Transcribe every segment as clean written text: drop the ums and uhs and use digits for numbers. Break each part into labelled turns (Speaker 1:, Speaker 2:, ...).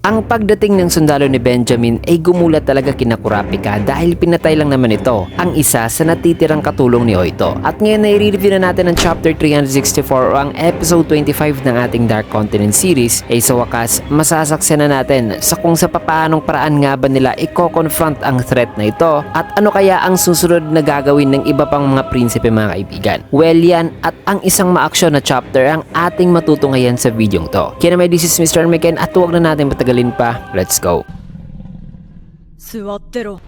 Speaker 1: Ang pagdating ng sundalo ni Benjamin ay gumulat talaga kina Kurapika dahil pinatay lang naman ito ang isa sa natitirang katulong ni Oito. At ngayon ay i-review na natin ang chapter 364 o ang episode 25 ng ating Dark Continent series ay sa wakas masasaksiyan na natin sa kung sa papaanong paraan nga ba nila i-confront ang threat na ito at ano kaya ang susunod na gagawin ng iba pang mga prinsipe mga kaibigan. Well yan at ang isang ma-action na chapter ang ating matutungayan sa videong to. Kaya naman this is Mr. Meken at huwag na natin patagalin pa. Let's go.
Speaker 2: 座ってろ。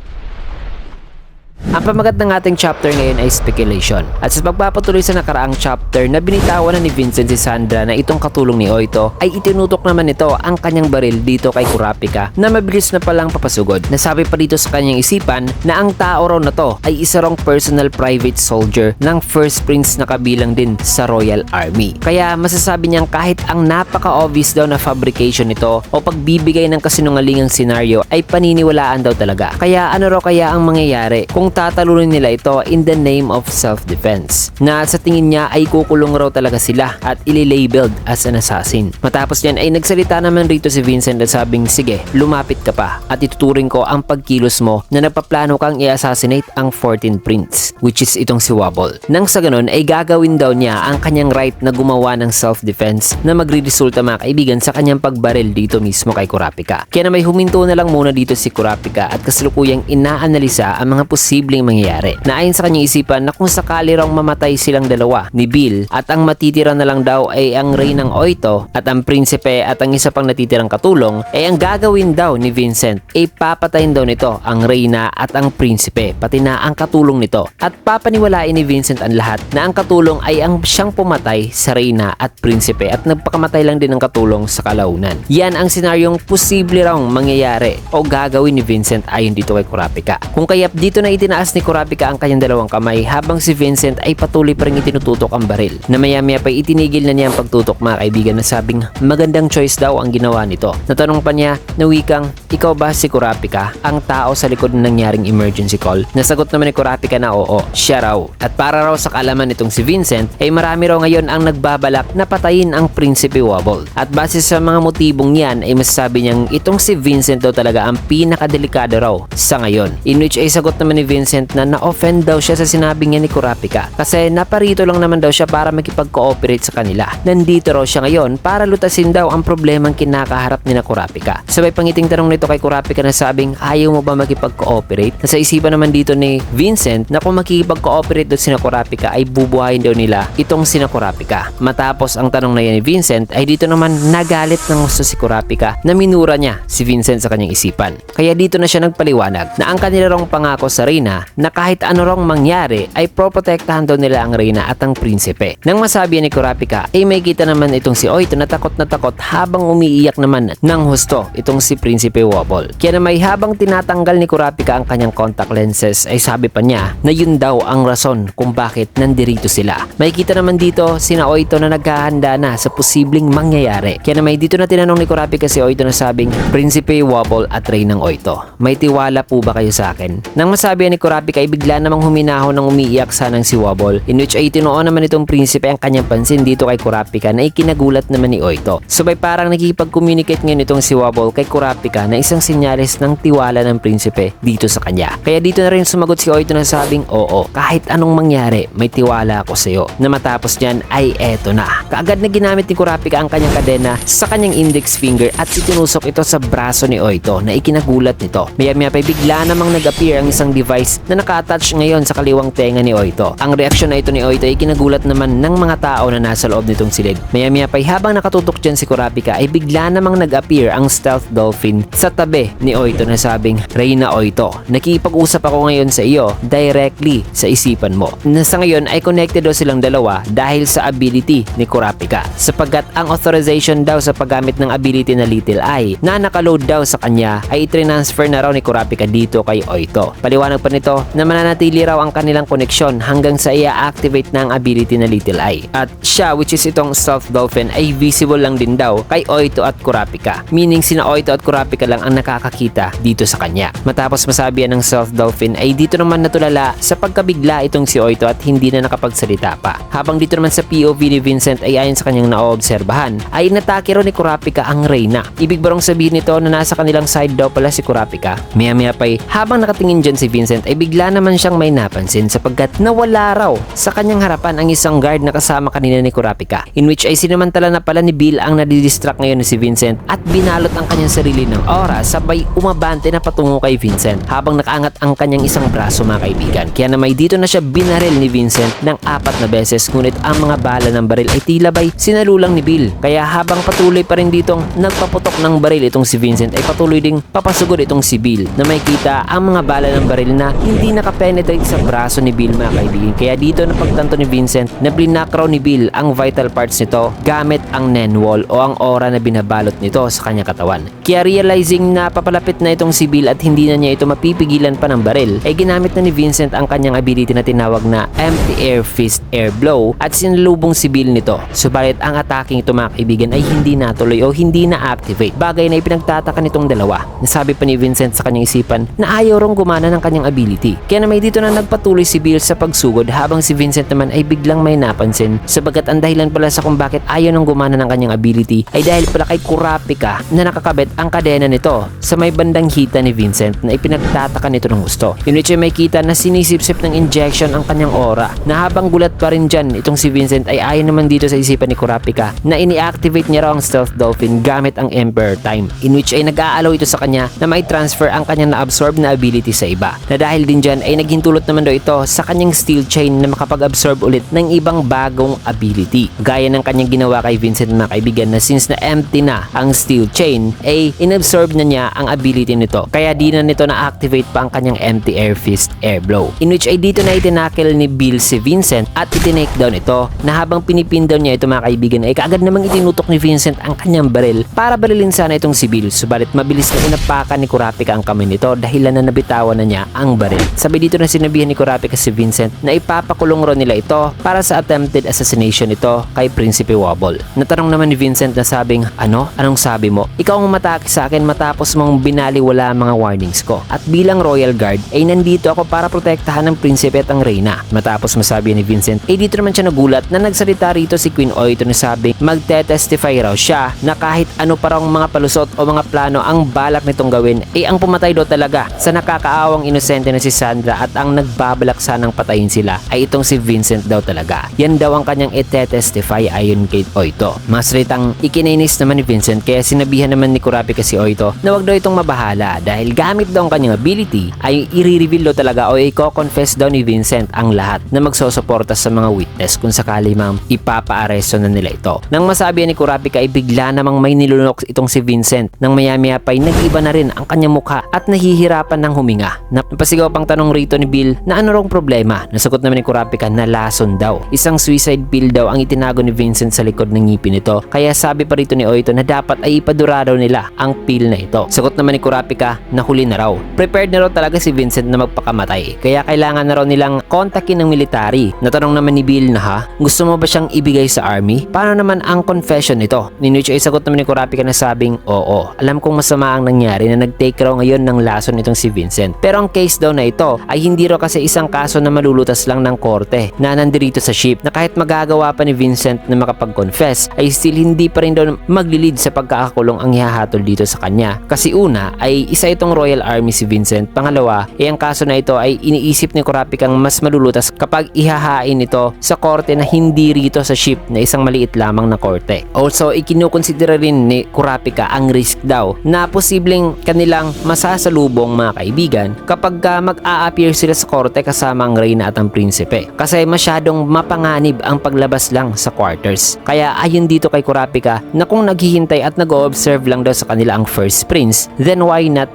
Speaker 1: Ang pamagat ng ating chapter ngayon ay speculation. At sa pagpapatuloy sa nakaraang chapter na binitawan na ni Vincent si Sandra na itong katulong ni Oito ay itinutok naman nito ang kanyang baril dito kay Kurapika na mabilis na palang papasugod. Nasabi pa dito sa kanyang isipan na ang tao raw na to ay isa rong personal private soldier ng First Prince na kabilang din sa Royal Army. Kaya masasabi niyang kahit ang napaka-obvious daw na fabrication nito o pagbibigay ng kasinungalingang senaryo ay paniniwalaan daw talaga. Kaya ano raw kaya ang mangyayari kung tatalunin nila ito in the name of self-defense na sa tingin niya ay kukulong raw talaga sila at ililabeled as an assassin. Matapos yan ay nagsalita naman rito si Vincent at sabing sige lumapit ka pa at ituturing ko ang pagkilos mo na napaplano kang i-assassinate ang 14th Prince which is itong si Wobble. Nang sa ganun ay gagawin daw niya ang kanyang right na gumawa ng self-defense na magre-resulta mga kaibigan sa kanyang pagbaril dito mismo kay Kurapika. Kaya na may huminto na lang muna dito si Kurapika at kasalukuyang inaanalisa ang mga posibleng mangyayari. Na ayon sa kanyang isipan na kung sakali raw mamatay silang dalawa ni Bill at ang matitira na lang daw ay ang Reynang Oito at ang prinsipe at ang isa pang natitirang katulong ay ang gagawin daw ni Vincent ay papatayin daw nito ang Reyna at ang prinsipe pati na ang katulong nito at papaniwalain ni Vincent ang lahat na ang katulong ay ang siyang pumatay sa Reyna at prinsipe at nagpakamatay lang din ng katulong sa kalaunan. Yan ang senaryong posible raw mangyayari o gagawin ni Vincent ayon dito kay Kurapika. Kung kaya't dito na itinaas ni Kurapika ang kanyang dalawang kamay habang si Vincent ay patuloy pa rin itinututok ang baril. Na maya-maya pa itinigil na niya ang pagtutok mga kaibigan na sabing magandang choice daw ang ginawa nito. Natanong pa niya na wikang, ikaw ba si Kurapika, ang tao sa likod ng nangyaring emergency call? Nasagot naman ni Kurapika na oo, siya raw. At para raw sa kaalaman nitong si Vincent ay marami raw ngayon ang nagbabalak na patayin ang Prinsipe Wobble. At base sa mga motibong yan ay masasabi niyang itong si Vincent daw talaga ang pinakadelikado raw sa ngayon. In which ay sagot naman ni Vincent na na-offend daw siya sa sinabi niya ni Kurapika kasi naparito lang naman daw siya para makipag-cooperate sa kanila. Nandito raw siya ngayon para lutasin daw ang problemang kinakaharap ni na Kurapika. Sabay pangiting tanong nito kay Kurapika na sabing ayaw mo ba makipag-cooperate? Nasa isipan naman dito ni Vincent na kung makikipag-cooperate daw si na Kurapika ay bubuhayin daw nila itong si na Kurapika. Matapos ang tanong na yan ni Vincent ay dito naman nagalit ng gusto si Kurapika na minura niya si Vincent sa kanyang isipan. Kaya dito na siya nagpaliwanag na ang kanila rong pangako sa Reyna na kahit ano rong mangyari ay proprotektahan daw nila ang Reyna at ang prinsipe. Nang masabi ni Kurapika ay may kita naman itong si Oito na takot habang umiiyak naman ng husto itong si Prinsipe Wobble. Kaya na may habang tinatanggal ni Kurapika ang kanyang contact lenses ay sabi pa niya na yun daw ang rason kung bakit nandirito sila. May kita naman dito sina Oito na naghahanda na sa posibleng mangyayari. Kaya na may dito na tinanong ni Kurapika si Oito na sabing Prinsipe Wobble at Reynang Oito, may tiwala po ba kayo sa akin? Nang masabi ni Kurapika ay bigla namang huminaho ng umiiyak sanang si Wobble in which ay tinuon naman itong prinsipe ang kanyang pansin dito kay Kurapika na ikinagulat naman ni Oito. So may parang nakikipag-communicate ngayon itong si Wobble kay Kurapika na isang sinyalis ng tiwala ng prinsipe dito sa kanya. Kaya dito na rin sumagot si Oito na sabing oo, kahit anong mangyari may tiwala ako sa iyo. Na matapos niyan ay eto na. Kaagad na ginamit ni Kurapika ang kanyang kadena sa kanyang index finger at itinusok ito sa braso ni Oito na ikinagulat nito. Maya-maya pa bigla namang nag-appear ang isang device na naka-attach ngayon sa kaliwang tenga ni Oito. Ang reaksyon na ito ni Oito ay kinagulat naman ng mga tao na nasa loob nitong silid. Maya-maya pa habang nakatutok dyan si Kurapika ay bigla namang nag-appear ang stealth dolphin sa tabi ni Oito na sabing Reyna Oito, nakikipag-usap ako ngayon sa iyo directly sa isipan mo. Na sa ngayon ay connected daw silang dalawa dahil sa ability ni Kurapika sapagkat ang authorization daw sa paggamit ng ability na Little Eye na nakaload daw sa kanya ay i-transfer na raw ni Kurapika dito kay Oito. Paliwanag pa pa nito na mananatili raw ang kanilang koneksyon hanggang sa i-activate na ang ability na Little Eye. At siya, which is itong Stealth Dolphin, ay visible lang din daw kay Oito at Kurapika. Meaning sina Oito at Kurapika lang ang nakakakita dito sa kanya. Matapos masabihan ng Stealth Dolphin ay dito naman natulala sa pagkabigla itong si Oito at hindi na nakapagsalita pa. Habang dito naman sa POV ni Vincent ay ayon sa kanyang naoobserbahan ay inatake raw ni Kurapika ang Reyna. Ibig barong sabihin nito na nasa kanilang side daw pala si Kurapika. Maya-maya pa habang nakatingin dyan si Vincent ay bigla naman siyang may napansin sapagkat nawala raw sa kanyang harapan ang isang guard na kasama kanina ni Kurapika, in which ay sinamantala na pala ni Bill ang nadidistract ngayon ni si Vincent at binalot ang kanyang sarili ng aura sabay umabante na patungo kay Vincent habang nakaangat ang kanyang isang braso mga kaibigan. Kaya naman dito na siya binaril ni Vincent ng 4 na beses, ngunit ang mga bala ng baril ay tila bay sinalulang ni Bill. Kaya habang patuloy pa rin ditong nagpaputok ng baril itong si Vincent ay patuloy ding papasugod itong si Bill na may kita ang mga bala ng baril na hindi nakapenetrate sa braso ni Bill mga kaibigan. Kaya dito napagtanto ni Vincent na blinak raw ni Bill ang vital parts nito gamit ang Nenwall o ang aura na binabalot nito sa kanyang katawan. Kaya realizing na papalapit na itong si Bill at hindi na niya ito mapipigilan pa ng baril ay ginamit na ni Vincent ang kanyang ability na tinawag na Empty Air Fist Air Blow at sinalubong si Bill nito. Subalit ang attacking ito mga kaibigan ay hindi natuloy o hindi na-activate, bagay na ipinagtataka nitong dalawa. Nasabi pa ni Vincent sa kanyang isipan na ayaw rong gumana ng kanyang ability. Kaya na may dito na nagpatuloy si Bill sa pagsugod habang si Vincent naman ay biglang may napansin sabagat ang dahilan pala sa kung bakit ayaw nang gumana ng kanyang ability ay dahil pala kay Kurapika na nakakabit ang kadena nito sa may bandang hita ni Vincent na ipinagtataka nito ng gusto. Yun ay may kita na sinisipsip ng injection ang kanyang aura na habang gulat pa rin dyan itong si Vincent ay ayon naman dito sa isipan ni Kurapika na ini-activate niya raw ang Stealth Dolphin gamit ang Emperor Time, in which ay nag-aalaw ito sa kanya na may transfer ang kanyang na-absorb na ability sa iba. Na dahil din dyan ay naghintulot naman daw ito sa kanyang Steel Chain na makapag-absorb ulit ng ibang bagong ability. Gaya ng kanyang ginawa kay Vincent mga kaibigan na since na empty na ang Steel Chain ay inabsorb na niya ang ability nito. Kaya di na nito na-activate pa ang kanyang Empty Air Fist Air Blow, in which ay dito na itinakil ni Bill si Vincent at itinake down ito na habang pinipin down niya ito mga kaibigan ay kaagad namang itinutok ni Vincent ang kanyang baril para barilin sana itong si Bill. Subalit mabilis na inapakan ni Kurapika ang kamay nito dahilan na nabitawan na niya ang baril. Sabi dito na sinabihan ni Kurapika si Vincent na ipapakulong ron nila ito para sa attempted assassination nito kay Prinsipe Wobble. Natanong naman ni Vincent na sabing, Anong sabi mo? Ikaw ang matake sa akin matapos mong binaliwala ang mga warnings ko. At bilang Royal Guard ay nandito ako para protektahan ng Prinsipe at ang Reyna. Matapos masabi ni Vincent ay dito naman siya nagulat na nagsalita rito si Queen Oito na sabing magte-testify raw siya na kahit ano pa raw mga palusot o mga plano ang balak nitong gawin ay ang pumatay daw talaga sa nakakaawang inosente na si Sandra at ang nagbabalak sanang patayin sila ay itong si Vincent daw talaga. Yan daw ang kanyang ite-testify ayon kay Oito. Mas salitang ikinainis naman ni Vincent kaya sinabihan naman ni Kurapika si Oito na wag daw itong mabahala dahil gamit daw ang kanyang ability ay i-reveal daw talaga o i-confess daw ni Vincent ang lahat na magsosuporta sa mga witness kung sakali mang ipapa-aresto na nila ito. Nang masabi ni Kurapika ay bigla namang may nilunok itong si Vincent nang maya-maya pa ay nag-iba na rin ang kanyang mukha at nahihirapan ng huminga. Napasigaw pang tanong rito ni Bill na ano rong problema. Nasagot naman ni Kurapika na lason daw. Isang suicide pill daw ang itinago ni Vincent sa likod ng ngipin nito. Kaya sabi pa rito ni Oito na dapat ay ipadura daw nila ang pill na ito. Sagot naman ni Kurapika na huli na raw. Prepared na raw talaga si Vincent na magpakamatay. Kaya kailangan na raw nilang kontakin ng military. Natanong naman ni Bill na gusto mo ba siyang ibigay sa army? Paano naman ang confession nito? Ninuch ay sagot naman ni Kurapika na sabing oo. Alam kong masama ang nangyari na nag-take raw ngayon ng lason itong si Vincent. Pero ang case daw na ito ay hindi raw kasi isang kaso na malulutas lang ng korte na nandirito sa ship na kahit magagawa pa ni Vincent na makapag-confess ay still hindi pa rin daw maglilid sa pagkakakulong ang ihahatol dito sa kanya. Kasi una ay isa itong Royal Army si Vincent. Pangalawa ay ang kaso na ito ay iniisip ni Kurapikang mas malulutas kapag ihahain ito sa korte na hindi rito sa ship na isang maliit lamang na korte. Also ikinukonsidera rin ni Kurapika ang risk daw na posibleng kanilang masasalubong mga kaibigan kapag mag-a-appear sila sa korte kasama ang Reyna at ang Prinsipe. Kasi masyadong mapanganib ang paglabas lang sa quarters. Kaya ayon dito kay Kurapika na kung naghihintay at nag-o-observe lang daw sa kanila ang first prince, then why not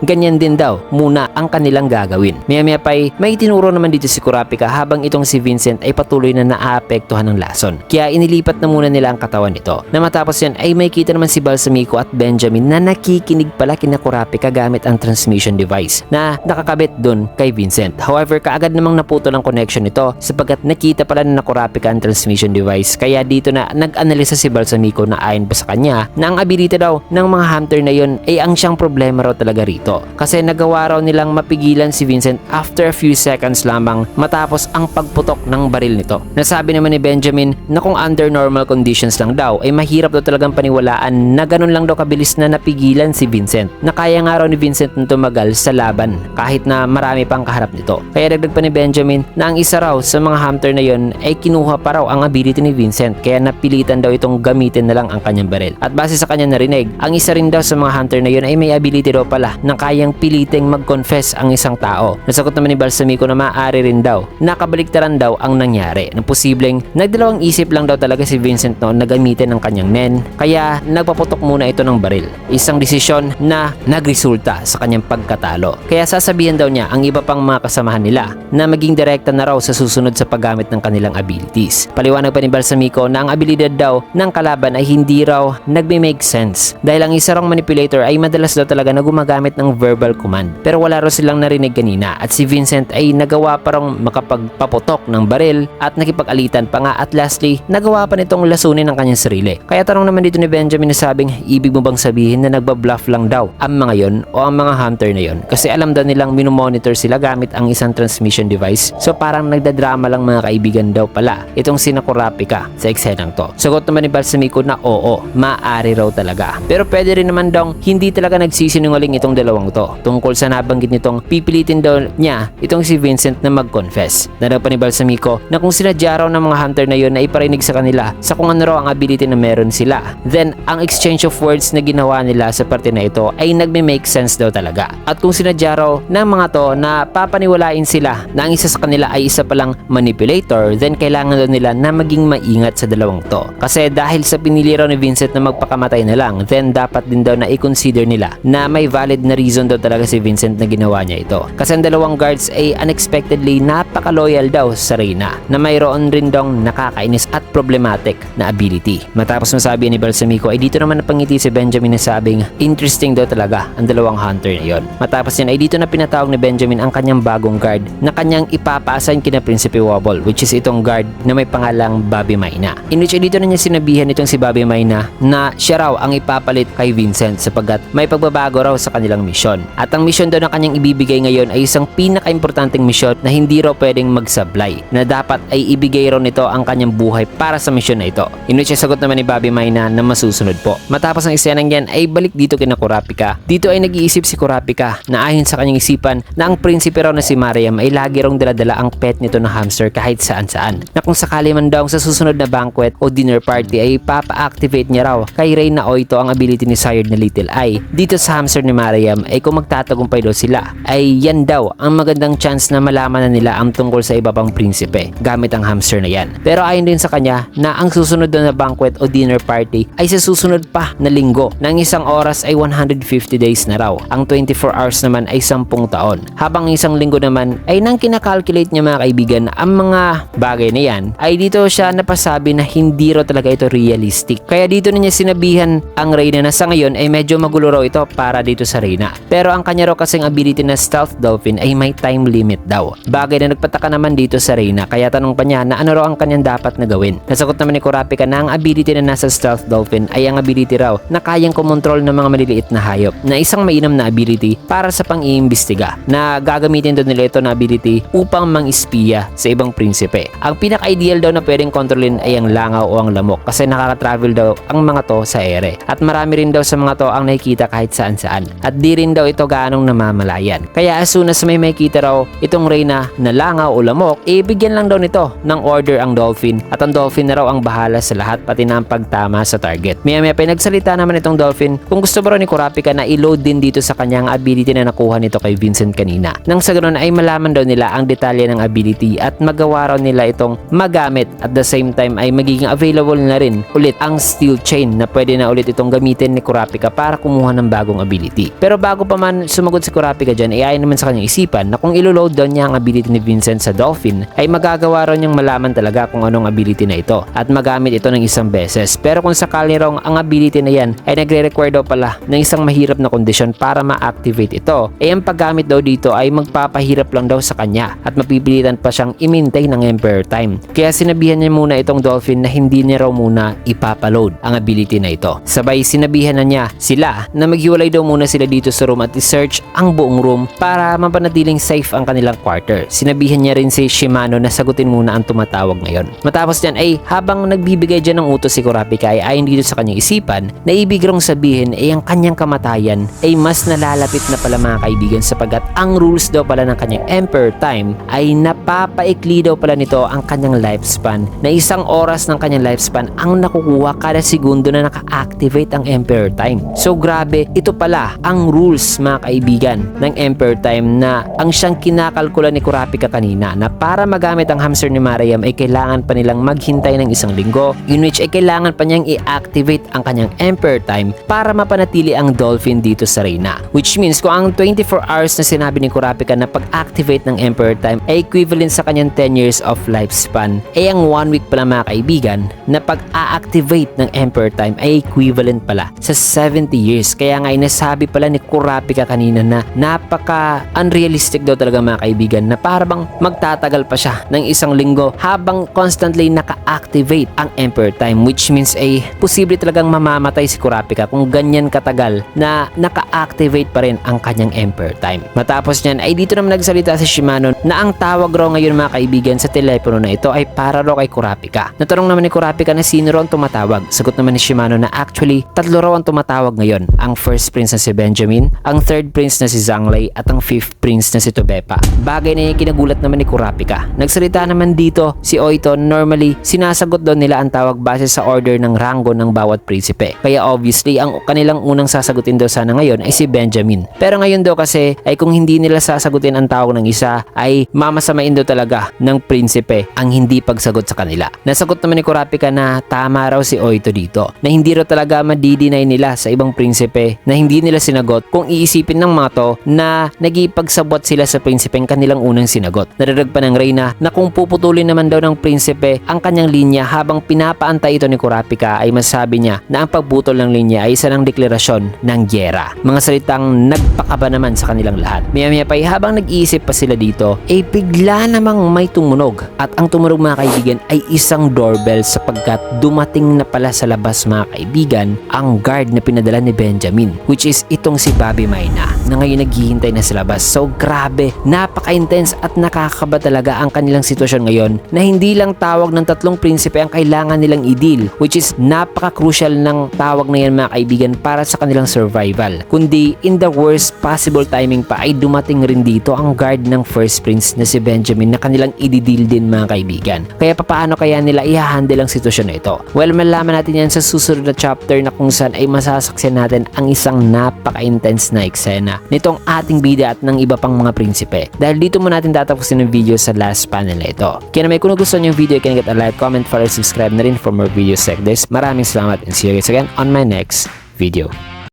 Speaker 1: ganyan din daw muna ang kanilang gagawin. Maya-maya pa may tinuro naman dito si Kurapika habang itong si Vincent ay patuloy na naaapektuhan ng lason. Kaya inilipat na muna nila ang katawan nito. Na matapos yan ay may kita naman si Balsamico at Benjamin na nakikinig pala kina Kurapika gamit ang transmission device na nakakabit nakakabit dun kay Vincent. However, kaagad namang naputol ang connection nito sapagkat nakita pala na Kurapika ang transmission device. Kaya dito na nag-analisa si Balsamico na ayon pa sa kanya na ang ability daw ng mga hunter na yun ay ang siyang problema raw talaga rito. Kasi nagawa raw nilang mapigilan si Vincent after a few seconds lamang matapos ang pagputok ng baril nito. Nasabi naman ni Benjamin na kung under normal conditions lang daw ay mahirap daw talagang paniwalaan na ganun lang daw kabilis na napigilan si Vincent, na kaya nga raw ni Vincent na tumagal sa laban kahit na marami pang kaharap nito. Kaya dagdag pa ni Benjamin na ang isa raw sa mga hunter na yon ay kinuha pa raw ang ability ni Vincent, kaya napilitan daw itong gamitin na lang ang kanyang baril. At base sa kanya narinig, ang isa rin daw sa mga hunter na yon ay may ability daw pala na kayang piliting mag-confess ang isang tao. Nasagot naman ni Balsamico na maaari rin daw nakabaliktaran daw ang nangyari, na posibleng nagdalawang isip lang daw talaga si Vincent noon na gamitin ang kanyang nen, kaya nagpaputok muna ito ng baril. Isang desisyon na nagresulta sa kanyang pagkatalo. Kaya sasabihan daw niya ang iba pang mga kasamahan nila na maging direkta na raw sa susunod sa paggamit ng kanilang abilities. Paliwanag pa ni Balsamico na ang abilidad daw ng kalaban ay hindi raw nagme-make sense dahil ang isa raw manipulator ay madalas daw talaga na gumagamit ng verbal command, pero wala raw silang narinig kanina, at si Vincent ay nagawa pa raw makapagpaputok ng baril at nakipag-alitan pa nga, at lastly nagawa pa nitong lasunin ang kanyang sarili. Kaya tanong naman dito ni Benjamin na sabing, ibig mo bang sabihin na nagbabluff lang daw ang mga yon o ang mga hunter na yon? Kasi alam daw nilang minomonitor sila gamit ang isang transmission device, so parang nagdadrama lang mga kaibigan daw pala itong sina Kurapika sa eksenang to. Sagot naman ni Balsamico na oo, maaari raw talaga, pero pwede rin naman daw hindi talaga nagsisinungaling itong dalawang to tungkol sa nabanggit nitong pipilitin daw niya itong si Vincent na mag-confess. Naraw pa ni Balsamico na kung sinadya raw ng mga hunter na yon na iparinig sa kanila sa kung ano raw ang ability na meron sila, then ang exchange of words na ginawa nila sa parte na ito ay nagme-make sense daw talaga. At kung sinadya raw ng mga to na papaniwalain sila na ang isa sa kanila ay isa palang manipulator, then kailangan daw nila na maging maingat sa dalawang to. Kasi dahil sa pinili raw ni Vincent na magpakamatay na lang, then dapat din daw na i-consider nila na may valid na reason daw talaga si Vincent na ginawa niya ito. Kasi ang dalawang guards ay unexpectedly napaka-loyal daw sa Reyna, na mayroon rin daw nakakainis at problematic na ability. Matapos masabi ni Balsamico ay dito naman napangiti si Benjamin na sabing interesting daw talaga ang dalawang hunter na yon. Matapos yan ay dito na pinatawag ni Benjamin ang kanyang bagong guard na kanyang ipapa-assign kina Prinsipe Wobble, which is itong guard na may pangalang Bobby Mayna. In which ay dito na niya sinabihan itong si Bobby Mayna na siya raw ang ipapalit kay Vincent sapagkat may pagbabago raw sa kanilang misyon. At ang misyon daw na kanyang ibibigay ngayon ay isang pinaka-importanting misyon na hindi raw pwedeng magsablay, na dapat ay ibigay raw nito ang kanyang buhay para sa misyon na ito. In which ay sagot naman ni Bobby Mayna na masusunod po. Matapos ang eksenang yan ay balik dito kina Kurapika. Dito ay nag-iisip si Kurapika na ayon sa kanyang isipan na ang prinsipe raw na si Mariam ay lagi raw daladala ang pet nito na hamster kahit saan-saan, na kung sakali man daw sa susunod na banquet o dinner party ay papa-activate niya raw kay Reyna Oito ang ability ni Sire na Little Eye dito sa hamster ni Mariam, ay kung magtatagumpay daw sila ay yan daw ang magandang chance na malaman na nila ang tungkol sa iba pang prinsipe gamit ang hamster na yan. Pero ayon din sa kanya na ang susunod daw na banquet o dinner party ay sa susunod pa na linggo, na ang isang oras ay 150 days na raw, ang 24 hours naman ay 10 taon, habang isang linggo naman ay nang kinakalculate niya mga kaibigan ang mga bagay na yan ay dito siya napasabi na hindi raw talaga ito realistic. Kaya dito na niya sinabihan ang Reyna na sa ngayon ay medyo magulo raw ito para dito sa Reyna, pero ang kanya raw kasing ability na Stealth Dolphin ay may time limit daw, bagay na nagpataka naman dito sa Reyna. Kaya tanong pa niya na ano raw ang kanyang dapat na gawin. Nasagot naman ni Kurapika na ang ability na nasa Stealth Dolphin ay ang ability raw na kayang kumontrol ng mga maliliit na hayop, na isang mainam na ability para sa pang-iimbestiga, na gagamitin daw nila ito na ability upang mang-espiya sa ibang prinsipe. Ang pinaka-ideal daw na pwedeng kontrolin ay ang langaw o ang lamok, kasi nakaka-travel daw ang mga to sa ere, at marami rin daw sa mga to ang nakikita kahit saan-saan, at di rin daw ito gaanong namamalayan. Kaya as soon as may makita raw itong Reyna na langaw o lamok, ibigyan lang daw nito ng order ang dolphin, at ang dolphin na raw ang bahala sa lahat, pati na ang pagtama sa target. Maya-maya pa nagsalita naman itong dolphin kung gusto ba raw ni Kurapika na i-load din dito sa kanyang ability na nakuha nito kay Vincent kanina, nang sa ganoon ay malaman daw nila ang detalye ng ability at magawa raw nila itong magamit, at the same time ay magiging available na rin ulit ang steel chain na pwede na ulit itong gamitin ni Kurapika para kumuha ng bagong ability. Pero bago pa man sumagot si Kurapika dyan, ay ayon naman sa kanyang isipan na kung ilo-load daw niya ang ability ni Vincent sa dolphin ay magagawa raw niyang malaman talaga kung anong ability na ito at magamit ito ng isang beses. Pero kung sakali raw ang ability na yan ay nagre-require daw pala ng isang mahirap na kondisyon para ma-activate ito, ay ang paggamit daw dito ay magpapahirap lang daw sa kanya at mapipilitan pa siyang i-maintain ng Emperor Time. Kaya sinabihan niya muna itong Dolphin na hindi niya raw muna ipapaload ang ability na ito. Sabay sinabihan na niya sila na maghiwalay daw muna sila dito sa room at i-search ang buong room para mapanatiling safe ang kanilang quarter. Sinabihan niya rin si Shimano na sagutin muna ang tumatawag ngayon. Matapos niyan ay habang nagbibigay dyan ng utos si Kurapika ay ayon dito sa kanyang isipan na ibig rong sabihin ay ang kanyang kamatayan ay mas nalalapit na pala mga kaibigan sapagkat ang rules daw pala ng kanyang Emperor Time ay napapaikli daw pala nito ang kanyang lifespan na 1 oras ng kanyang lifespan ang nakukuha kada segundo na naka-activate ang Emperor Time. So grabe, ito pala ang rules mga kaibigan ng Emperor Time na ang siyang kinakalkula ni Kurapika kanina na para magamit ang hamster ni Mariam ay kailangan pa nilang maghintay ng 1 linggo in which ay kailangan pa niyang i-activate ang kanyang Emperor Time para mapanatili ang Dolphin dito sa Reyna. Which means kung ang 24 hours na sinabi ni Kurapika na pag-activate ng Emperor Time ay equivalent sa kanyang 10 years of lifespan, ay ang 1 week pala mga kaibigan na pag-activate ng Emperor Time ay equivalent pala sa 70 years. Kaya nga ay nasabi pala ni Kurapika kanina na napaka-unrealistic daw talaga mga kaibigan na parang magtatagal pa siya ng 1 linggo habang constantly naka-activate ang Emperor Time, which means ay posible talagang mamamatay si Kurapika kung ganyan katagal na naka-activate pa rin ang kanyang Emperor Time. Matapos niyan ay dito naman nagsalita si Shimano na ang tawag raw ngayon mga kaibigan sa telepono na ito ay para raw kay Kurapika. Natanong naman ni Kurapika na sino raw ang tumatawag. Sagot naman ni Shimano na actually 3 raw ang tumatawag ngayon. Ang first prince na si Benjamin, ang third prince na si Zhonglei at ang fifth prince na si Tobepa. Bagay na yung kinagulat naman ni Kurapika. Nagsalita naman dito si Oito, normally sinasagot daw nila ang tawag base sa order ng ranggo ng bawat prinsipe. Kaya obviously ang kanilang unang sasagutin daw sana ngayon ay si Benjamin. Pero ngayon daw kasi ay kung hindi nila sasagutin ang tawag ng isa ay mamasamain daw talaga ng prinsipe ang hindi pagsagot sa kanila. Nasagot naman ni Kurapika na tama raw si Oito dito na hindi raw talaga madidinay nila sa ibang prinsipe na hindi nila sinagot kung iisipin ng mga to na nagipagsabot sila sa prinsipeng kanilang unang sinagot. Nararag pa ng Reyna na kung puputulin naman daw ng prinsipe ang kanyang linya habang pinapaantay ito ni Kurapika ay masabi niya na ang pagbutol ng linya ay isa ng deklarasyon ng gyera. Mga salitang nagpakaba naman sa kanilang lahat. Maya-maya pa habang nag-iisip pa sila dito ay bigla namang may tumunog at ang tumunog mga kaibigan ay isang doorbell sapagkat dumating na pala sa labas mga kaibigan ang guard na pinadala ni Benjamin, which is itong si Bobby Mayna na ngayon naghihintay na sa labas. So grabe, napaka-intense at nakakaba talaga ang kanilang sitwasyon ngayon na hindi lang tawag ng 3 prinsipe ang kailangan nilang i-deal, which is napaka-crucial ng tawag na yan mga kaibigan para sa kanilang survival, kundi in the worst possible timing pa ay dumating rin dito ang guard ng first prince na si Benjamin na kanilang i-deal din mga kaibigan. Kaya paano kaya nila i-handle ang sitwasyon na ito? Well, malaman natin yan sa susunod na chapter na kung saan ay masasaksihan natin ang isang napaka-intense na eksena nitong ating bida at ng iba pang mga prinsipe. Dahil dito mo natin tatapusin ang video sa last panel na ito. Kaya naman kung gusto nyo yung video, you can get a like, comment, follow, subscribe na rin for more videos like this. Maraming salamat and see you guys again on my next video.